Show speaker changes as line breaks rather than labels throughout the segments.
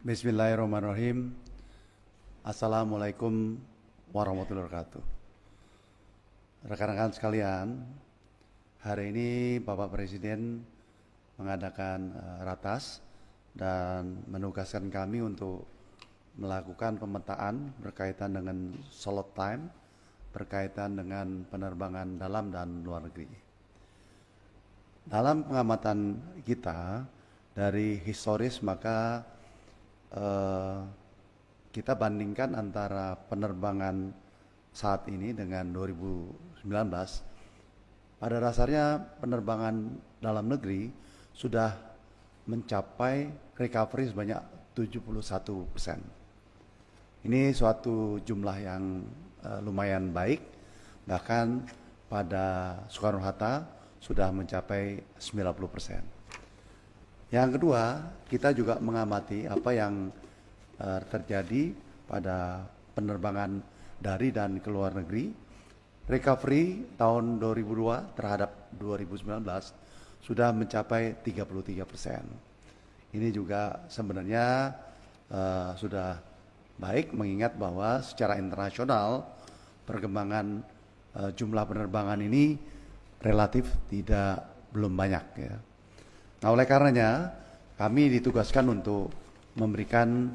Bismillahirrahmanirrahim. Assalamualaikum warahmatullahi wabarakatuh. Rekan-rekan sekalian, hari ini Bapak Presiden mengadakan ratas dan menugaskan kami untuk melakukan pemetaan berkaitan dengan slot time, berkaitan dengan penerbangan dalam dan luar negeri. Dalam pengamatan kita dari historis, maka kita bandingkan antara penerbangan saat ini dengan 2019. Pada dasarnya penerbangan dalam negeri sudah mencapai recovery sebanyak 71%. Ini suatu jumlah yang lumayan baik, bahkan pada Soekarno-Hatta sudah mencapai 90%. Yang kedua, kita juga mengamati apa yang terjadi pada penerbangan dari dan ke luar negeri. Recovery tahun 2002 terhadap 2019 sudah mencapai 33%. Ini juga sebenarnya sudah baik, mengingat bahwa secara internasional perkembangan jumlah penerbangan ini relatif belum banyak ya. Nah, oleh karenanya kami ditugaskan untuk memberikan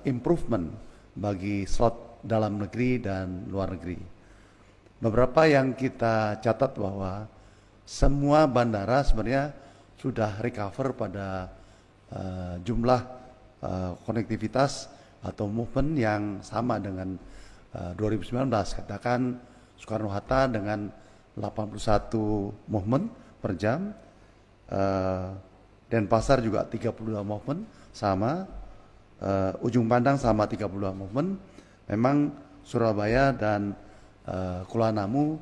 improvement bagi slot dalam negeri dan luar negeri. Beberapa yang kita catat bahwa semua bandara sebenarnya sudah recover pada jumlah konektivitas atau movement yang sama dengan 2019. Katakan Soekarno-Hatta dengan 81 movement per jam, Denpasar juga 32 movement sama, Ujung Pandang sama 32 movement. Memang Surabaya dan Kuala Namu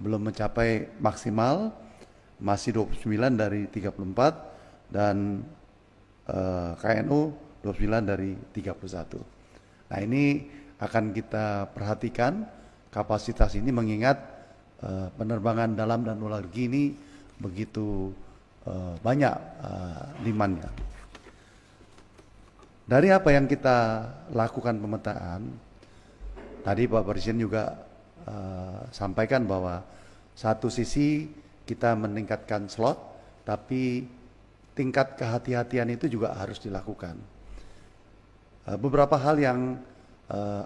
belum mencapai maksimal, masih 29 dari 34, dan KNO 29 dari 31. Nah, ini akan kita perhatikan kapasitas ini, mengingat penerbangan dalam dan luar negeri ini begitu banyak demand-nya. Dari apa yang kita lakukan pemetaan, tadi Pak Presiden juga sampaikan bahwa satu sisi kita meningkatkan slot, tapi tingkat kehati-hatian itu juga harus dilakukan. Beberapa hal yang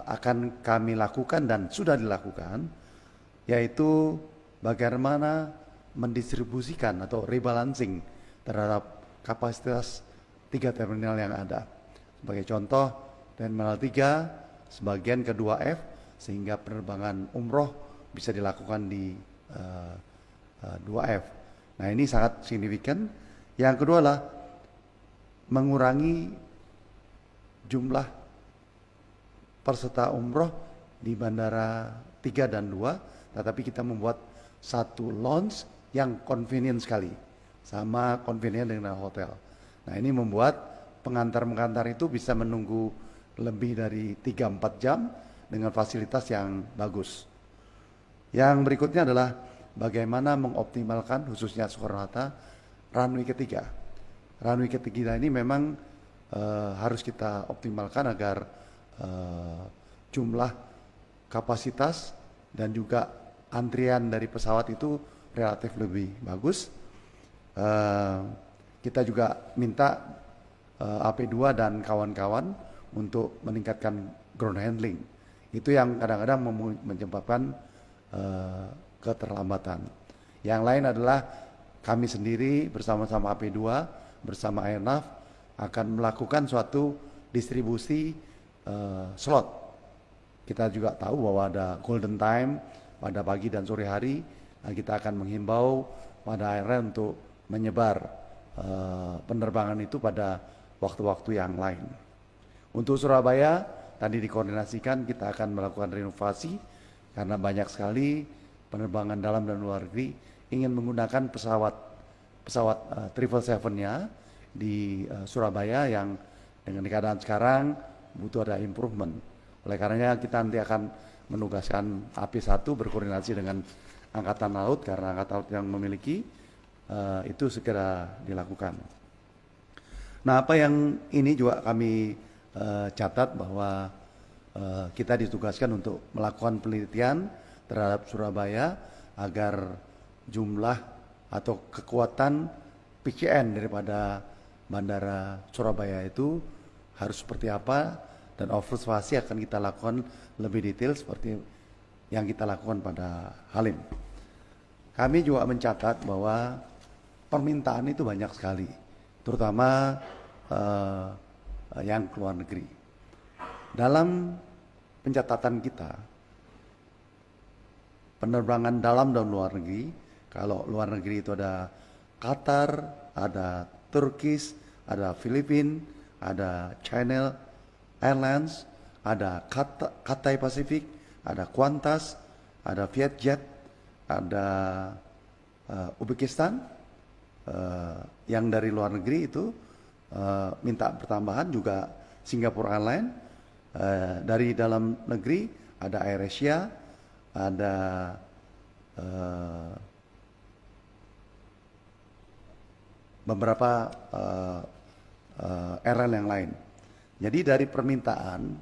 akan kami lakukan dan sudah dilakukan, yaitu bagaimana mendistribusikan atau rebalancing terhadap kapasitas 3 terminal yang ada. Sebagai contoh, Terminal 3 sebagian ke 2F, sehingga penerbangan umroh bisa dilakukan di 2F. Nah, ini sangat signifikan. Yang kedua adalah mengurangi jumlah peserta umroh di bandara 3 dan 2, tetapi kita membuat satu launch yang convenient sekali, sama convenient dengan hotel. Nah, ini membuat pengantar-pengantar itu bisa menunggu lebih dari 3-4 jam dengan fasilitas yang bagus. Yang berikutnya adalah bagaimana mengoptimalkan khususnya Soekarno-Hatta runway ketiga. Runway ketiga ini memang harus kita optimalkan agar jumlah kapasitas dan juga antrian dari pesawat itu relatif lebih bagus. Kita juga minta AP2 dan kawan-kawan untuk meningkatkan ground handling. Itu yang kadang-kadang menyebabkan keterlambatan. Yang lain adalah kami sendiri bersama-sama AP2, bersama Airnav akan melakukan suatu distribusi slot. Kita juga tahu bahwa ada golden time pada pagi dan sore hari. Nah, kita akan menghimbau pada airline untuk menyebar penerbangan itu pada waktu-waktu yang lain. Untuk Surabaya, tadi dikoordinasikan kita akan melakukan renovasi karena banyak sekali penerbangan dalam dan luar negeri ingin menggunakan pesawat 777-nya di Surabaya yang dengan keadaan sekarang butuh ada improvement. Oleh karenanya kita nanti akan menugaskan AP1 berkoordinasi dengan Angkatan Laut, karena Angkatan Laut yang memiliki itu segera dilakukan. Nah, apa yang ini juga kami catat bahwa kita ditugaskan untuk melakukan penelitian terhadap Surabaya agar jumlah atau kekuatan PCN daripada Bandara Surabaya itu harus seperti apa, dan observasi akan kita lakukan lebih detail seperti yang kita lakukan pada Halim. Kami juga mencatat bahwa permintaan itu banyak sekali, terutama yang ke luar negeri. Dalam pencatatan kita, penerbangan dalam dan luar negeri, kalau luar negeri itu ada Qatar, ada Turkish, ada Filipina, ada China Airlines, ada Cathay Pacific, ada Qantas, ada Vietjet, ada Uzbekistan. Yang dari luar negeri itu minta pertambahan juga Singapore Airlines. Dari dalam negeri ada AirAsia, ada beberapa airline yang lain. Jadi dari permintaan,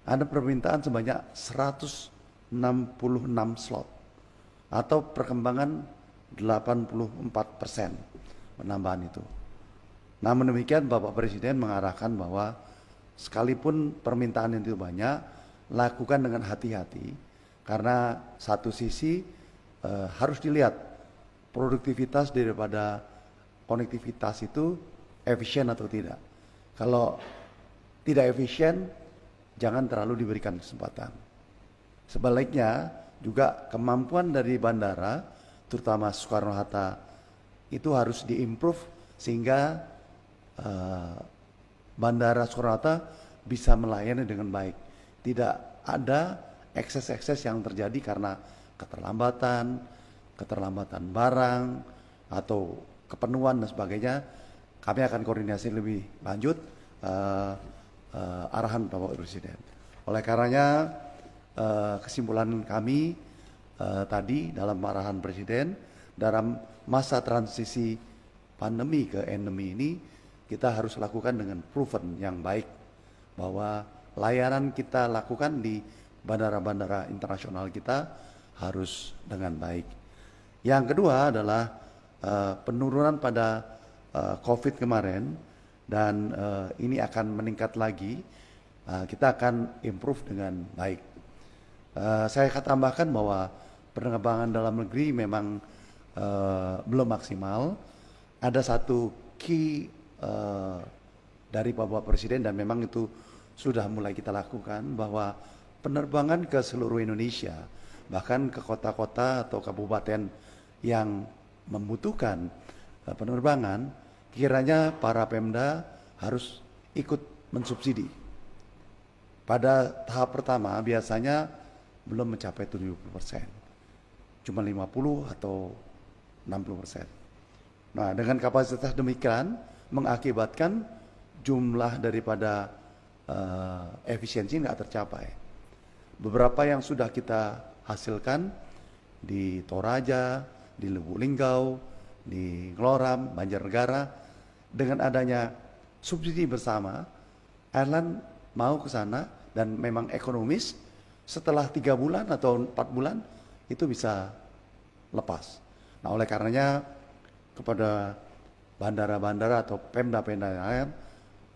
ada permintaan sebanyak 166 slot atau perkembangan 84% penambahan itu. Namun demikian Bapak Presiden mengarahkan bahwa sekalipun permintaan itu banyak, lakukan dengan hati-hati karena satu sisi harus dilihat produktivitas daripada konektivitas itu efisien atau tidak. Kalau tidak efisien, jangan terlalu diberikan kesempatan. Sebaliknya juga kemampuan dari bandara, terutama Soekarno-Hatta, itu harus diimprove sehingga Bandara Soekarno-Hatta bisa melayani dengan baik. Tidak ada ekses-ekses yang terjadi karena keterlambatan barang atau kepenuhan dan sebagainya. Kami akan koordinasi lebih lanjut arahan Bapak Presiden. Oleh karenanya kesimpulan kami tadi dalam arahan Presiden, dalam masa transisi pandemi ke endemi ini kita harus lakukan dengan proven yang baik bahwa layanan kita lakukan di bandara-bandara internasional kita harus dengan baik. Yang kedua adalah penurunan pada COVID kemarin, dan ini akan meningkat lagi. Kita akan improve dengan baik. Saya akan tambahkan bahwa penerbangan dalam negeri memang belum maksimal. Ada satu key dari Bapak Presiden dan memang itu sudah mulai kita lakukan, bahwa penerbangan ke seluruh Indonesia, bahkan ke kota-kota atau kabupaten yang membutuhkan penerbangan, kiranya para Pemda harus ikut mensubsidi. Pada tahap pertama biasanya belum mencapai 70%, cuma 50 atau 60%. Nah, dengan kapasitas demikian mengakibatkan jumlah daripada efisiensi nggak tercapai. Beberapa yang sudah kita hasilkan di Toraja, di Lubuk Linggau, di Ngloram, Banjarnegara, dengan adanya subsidi bersama, airline mau ke sana dan memang ekonomis. Setelah 3 bulan atau 4 bulan itu bisa lepas. Nah, oleh karenanya kepada bandara-bandara atau pemda-pemda yang lain,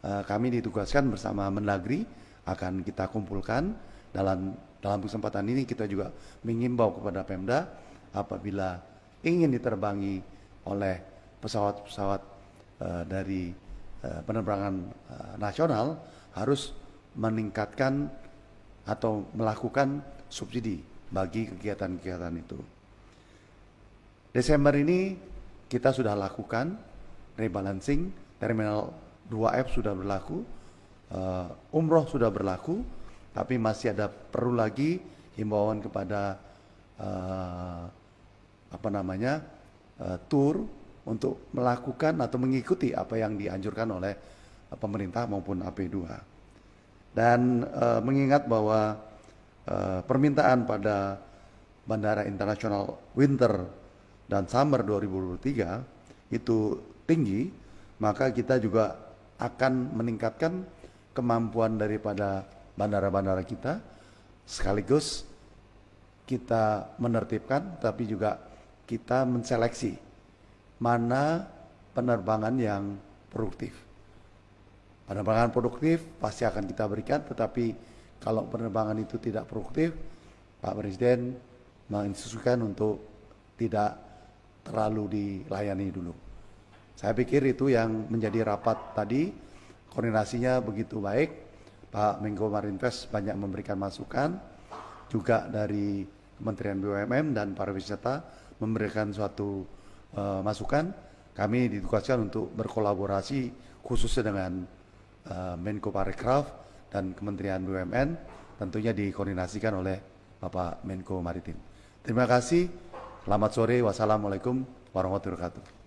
kami ditugaskan bersama Mendagri akan kita kumpulkan. Dalam kesempatan ini kita juga mengimbau kepada Pemda apabila ingin diterbangi oleh pesawat-pesawat dari penerbangan nasional harus meningkatkan atau melakukan subsidi bagi kegiatan-kegiatan itu. Desember ini kita sudah lakukan rebalancing, Terminal 2F sudah berlaku, umroh sudah berlaku, tapi masih ada perlu lagi himbauan kepada tur untuk melakukan atau mengikuti apa yang dianjurkan oleh pemerintah maupun AP2. Dan mengingat bahwa permintaan pada Bandara Internasional Winter dan Summer 2023 itu tinggi, maka kita juga akan meningkatkan kemampuan daripada bandara-bandara kita, sekaligus kita menertibkan, tapi juga kita menseleksi mana penerbangan yang produktif. Penerbangan produktif pasti akan kita berikan, tetapi kalau penerbangan itu tidak produktif, Pak Presiden menginstruksikan untuk tidak terlalu dilayani dulu. Saya pikir itu yang menjadi rapat tadi, koordinasinya begitu baik. Pak Menko Marinvest banyak memberikan masukan, juga dari Kementerian BUMN dan Pariwisata memberikan suatu masukan. Kami ditugaskan untuk berkolaborasi khususnya dengan Menko Parekraf dan Kementerian BUMN, tentunya dikoordinasikan oleh Bapak Menko Maritim. Terima kasih. Selamat sore. Wassalamualaikum warahmatullahi wabarakatuh.